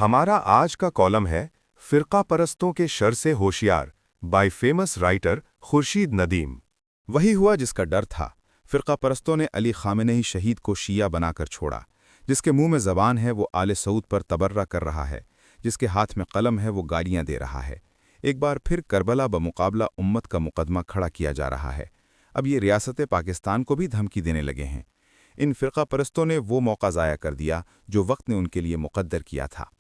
हमारा आज का कॉलम है फ़िरका परस्तों के शर से होशियार by famous writer Khurshid Nadeem. वही हुआ जिसका डर था। फ़िरका परस्तों ने अली ख़ामेनेई शहीद को शिया बनाकर छोड़ा। जिसके मुंह में ज़बान है वो आले सऊद पर तबर्रा कर रहा है, जिसके हाथ में कलम है वो गालियां दे रहा है। एक बार फिर करबला बमुकाबला उम्मत का मुकदमा खड़ा किया जा रहा है। अब ये रियासत पाकिस्तान को भी धमकी देने लगे हैं। इन फ़िरका परस्तों ने वो मौका ज़ाया कर दिया जो वक्त ने उनके लिए मुक़द्दर किया था।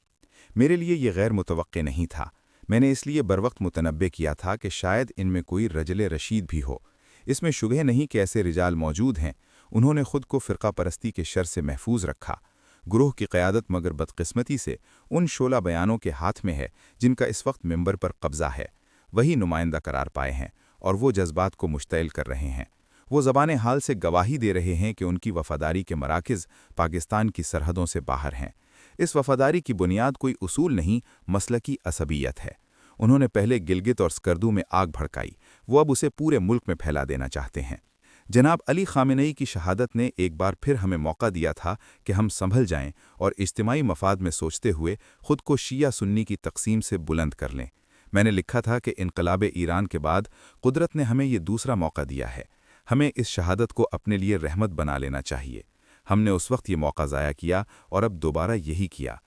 मेरे लिए ये गैर मुतवक्के नहीं था। मैंने इसलिए बरवक्त मुतनब्बे किया था कि शायद इनमें कोई रजल रशीद भी हो। इसमें शुबह नहीं कि ऐसे रिजाल मौजूद हैं। उन्होंने खुद को फ़िरका परस्ती के शर से महफूज रखा। गुरूह की क़यादत मगर बदकिस्मती से उन शोला बयानों के हाथ में है जिनका इस वक्त मेंबर पर कब्ज़ा है। वही नुमाइंदा करार पाए हैं और वो जज्बात को मुश्तइल कर रहे हैं। वो ज़बान हाल से गवाही दे रहे हैं कि उनकी वफ़ादारी के मराकज़ पाकिस्तान की सरहदों से बाहर हैं। इस वफ़ादारी की बुनियाद कोई उसूल नहीं, मसलकी असबियत है। उन्होंने पहले गिलगित और स्कर्दू में आग भड़काई, वो अब उसे पूरे मुल्क में फैला देना चाहते हैं। जनाब अली ख़ामेनेई की शहादत ने एक बार फिर हमें मौका दिया था कि हम संभल जाएं और इज्तिमाई मफाद में सोचते हुए खुद को शिया सुन्नी की तकसीम से बुलंद कर लें। मैंने लिखा था कि इनकलाब ईरान के बाद कुदरत ने हमें ये दूसरा मौका दिया है। हमें इस शहादत को अपने लिए रहमत बना लेना चाहिए। हमने उस वक्त ये मौका ज़ाया किया और अब दोबारा यही किया।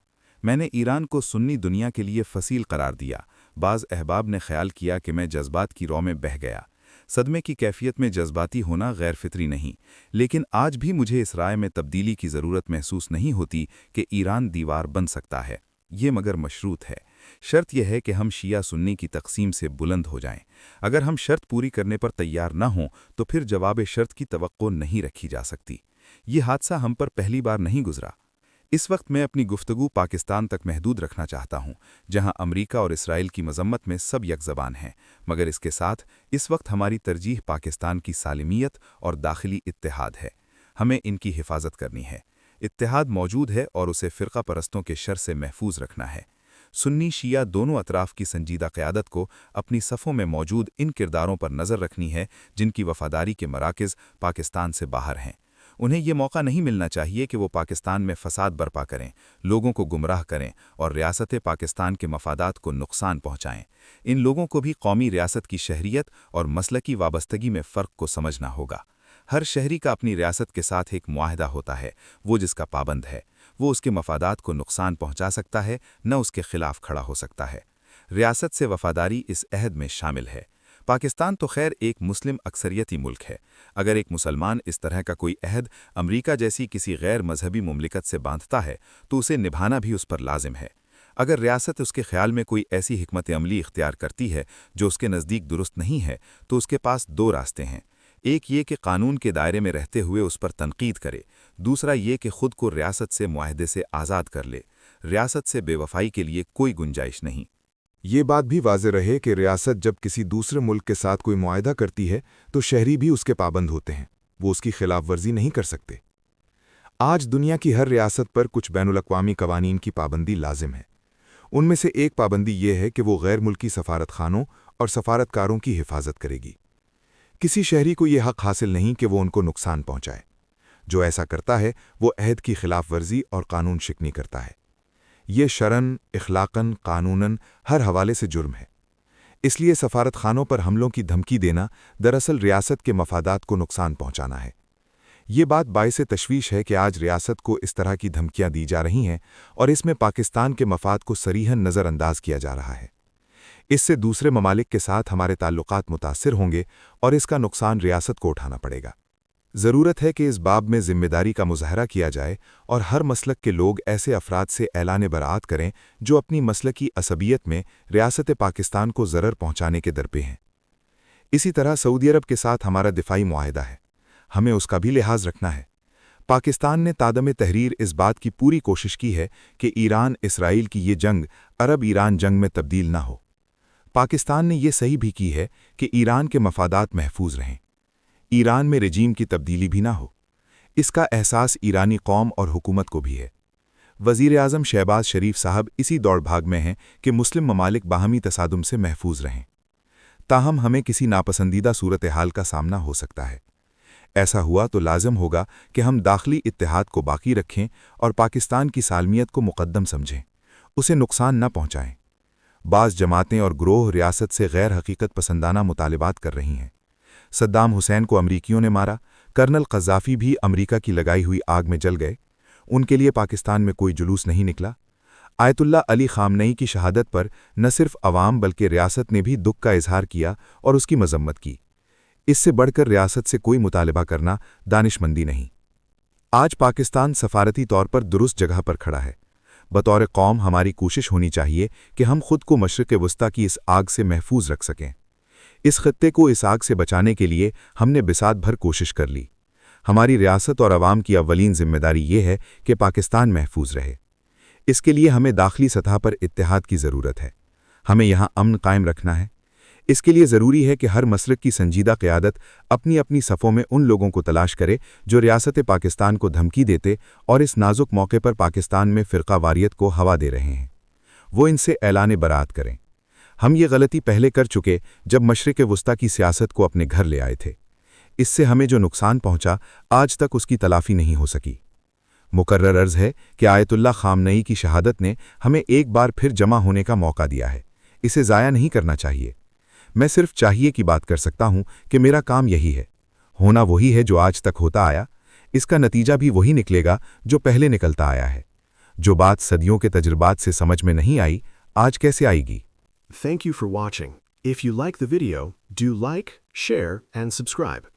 मैंने ईरान को सुन्नी दुनिया के लिए फसील करार दिया। बाज़ अहबाब ने ख्याल किया कि मैं जज्बात की रौ में बह गया। सदमे की कैफियत में जज्बाती होना गैर फितरी नहीं, लेकिन आज भी मुझे इस राय में तब्दीली की ज़रूरत महसूस नहीं होती कि ईरान दीवार बन सकता है। ये मगर मशरूत है। शर्त यह है कि हम शिया सुन्नी की तकसीम से बुलंद हो जाएं। अगर हम शर्त पूरी करने पर तैयार न हों तो फिर जवाब शर्त की तवक्को नहीं रखी जा सकती। ये हादसा हम पर पहली बार नहीं गुजरा। इस वक्त मैं अपनी गुफ्तगू पाकिस्तान तक महदूद रखना चाहता हूँ, जहाँ अमरीका और इसराइल की मजम्मत में सब यकज़बान हैं, मगर इसके साथ इस वक्त हमारी तरजीह पाकिस्तान की सालिमियत और दाखिली इत्तेहाद है। हमें इनकी हिफाजत करनी है। इत्तेहाद मौजूद है और उसे फ़िरका परस्तों के शर से महफूज रखना है। सुन्नी शिया दोनों अतराफ़ की संजीदा क़यादत को अपनी सफ़ों में मौजूद इन किरदारों पर नज़र रखनी है जिनकी वफ़ादारी के मराकज़ पाकिस्तान से बाहर हैं। उन्हें ये मौका नहीं मिलना चाहिए कि वो पाकिस्तान में फ़साद बर्पा करें, लोगों को गुमराह करें और रियासत पाकिस्तान के मफादात को नुकसान पहुँचाएँ। इन लोगों को भी कौमी रियासत की शहरियत और मसलकी वाबस्तगी में फ़र्क को समझना होगा। हर शहरी का अपनी रियासत के साथ एक मुआहदा होता है। वो जिसका पाबंद है, वो उसके मफादात को नुकसान पहुँचा सकता है, न उसके खिलाफ खड़ा हो सकता है। रियासत से वफ़ादारी इस अहद में शामिल है। पाकिस्तान तो खैर एक मुस्लिम अक्सरियती मुल्क है। अगर एक मुसलमान इस तरह का कोई अहद अमरीका जैसी किसी गैर मजहबी मुमलिकत से बांधता है तो उसे निभाना भी उस पर लाजिम है। अगर रियासत उसके ख्याल में कोई ऐसी हिकमत अमली इख्तियार करती है जो उसके नज़दीक दुरुस्त नहीं है तो उसके पास दो रास्ते हैं। एक ये कि कानून के दायरे में रहते हुए उस पर तनकीद करे, दूसरा ये कि खुद को रियासत से मुआहदे से आज़ाद कर ले। रियासत से बेवफाई के लिए कोई गुंजाइश नहीं। ये बात भी वाज़े रहे कि रियासत जब किसी दूसरे मुल्क के साथ कोई मुआहदा करती है तो शहरी भी उसके पाबंद होते हैं, वो उसकी खिलाफ वर्जी नहीं कर सकते। आज दुनिया की हर रियासत पर कुछ बैनुल-अक़वामी कवानीन की पाबंदी लाजिम है। उनमें से एक पाबंदी ये है कि वो गैर मुल्की सफारत खानों और सफारतकारों की हिफाजत करेगी। किसी शहरी को ये हक़ हासिल नहीं कि वो उनको नुकसान पहुँचाए। जो ऐसा करता है वो अहद की खिलाफ वर्जी और कानून शिकनी करता है। ये शरन, इखलाक़न, कानूनन हर हवाले से जुर्म है। इसलिए सफारत खानों पर हमलों की धमकी देना दरअसल रियासत के मफादात को नुकसान पहुँचाना है। ये बात बाइस तशवीश है कि आज रियासत को इस तरह की धमकियाँ दी जा रही हैं और इसमें पाकिस्तान के मफाद को सरीहन नज़रअंदाज किया जा रहा है। इससे दूसरे ममालिक के साथ हमारे ताल्लुकात मुतासिर होंगे और इसका नुकसान रियासत को उठाना पड़ेगा। ज़रूरत है कि इस बाब में ज़िम्मेदारी का मुज़ाहरा किया जाए और हर मसलक के लोग ऐसे अफराद से ऐलान बराअत करें जो अपनी मसलकी असबियत में रियासत पाकिस्तान को ज़रर पहुँचाने के दर पे हैं। इसी तरह सऊदी अरब के साथ हमारा दिफाई मुआहदा है, हमें उसका भी लिहाज रखना है। पाकिस्तान ने तादम तहरीर इस बात की पूरी कोशिश की है कि ईरान इसराइल की ये जंग अरब ईरान जंग में तब्दील ना हो। पाकिस्तान ने यह सही भी की है कि ईरान के मफादात महफूज रहें, ईरान में रजीम की तब्दीली भी ना हो। इसका एहसास ईरानी कौम और हुकूमत को भी है। वज़ीर आज़म शहबाज शरीफ साहब इसी दौड़ भाग में हैं कि मुस्लिम ममालिक बाहमी तसादुम से महफूज रहें। ताहम हमें किसी नापसंदीदा सूरत हाल का सामना हो सकता है। ऐसा हुआ तो लाजम होगा कि हम दाखिली इत्तेहाद को बाकी रखें और पाकिस्तान की सालमियत को मुक़द्दम समझें। اسے نقصان نہ پہنچائیں۔ بعض جماعتیں اور گروہ ریاست سے غیر حقیقت پسندانہ مطالبات کر رہی ہیں۔ صدام حسین کو امریکیوں نے مارا، کرنل قذافی بھی امریکہ کی لگائی ہوئی آگ میں جل گئے، ان کے لیے پاکستان میں کوئی جلوس نہیں نکلا۔ آیت اللہ علی خامنئی کی شہادت پر نہ صرف عوام بلکہ ریاست نے بھی دکھ کا اظہار کیا اور اس کی مذمت کی۔ اس سے بڑھ کر ریاست سے کوئی مطالبہ کرنا دانش مندی نہیں۔ آج پاکستان سفارتی طور پر درست جگہ پر کھڑا ہے۔ بطور قوم ہماری کوشش ہونی چاہیے کہ ہم خود کو مشرق وسطیٰ کی اس آگ سے محفوظ رکھ سکیں۔ اس خطے کو اس آگ سے بچانے کے لیے ہم نے بساط بھر کوشش کر لی۔ ہماری ریاست اور عوام کی اولین ذمہ داری یہ ہے کہ پاکستان محفوظ رہے۔ اس کے لیے ہمیں داخلی سطح پر اتحاد کی ضرورت ہے۔ ہمیں یہاں امن قائم رکھنا ہے۔ اس کے لیے ضروری ہے کہ ہر مسلک کی سنجیدہ قیادت اپنی اپنی صفوں میں ان لوگوں کو تلاش کرے جو ریاست پاکستان کو دھمکی دیتے اور اس نازک موقع پر پاکستان میں فرقہ واریت کو ہوا دے رہے ہیں۔ وہ ان سے اعلان برات کریں۔ ہم یہ غلطی پہلے کر چکے جب مشرق وسطیٰ کی سیاست کو اپنے گھر لے آئے تھے۔ اس سے ہمیں جو نقصان پہنچا آج تک اس کی تلافی نہیں ہو سکی۔ مقرر عرض ہے کہ آیت اللہ خامنئی کی شہادت نے ہمیں ایک بار پھر جمع ہونے کا موقع دیا ہے۔ اسے ضائع نہیں کرنا چاہیے۔ میں صرف چاہیے کی بات کر سکتا ہوں کہ میرا کام یہی ہے۔ ہونا وہی ہے جو آج تک ہوتا آیا، اس کا نتیجہ بھی وہی نکلے گا جو پہلے نکلتا آیا ہے۔ جو بات صدیوں کے تجربات سے سمجھ میں نہیں آئی، آج کیسے آئے گی؟ Thank you for watching. If you like the video, do like, share, and subscribe.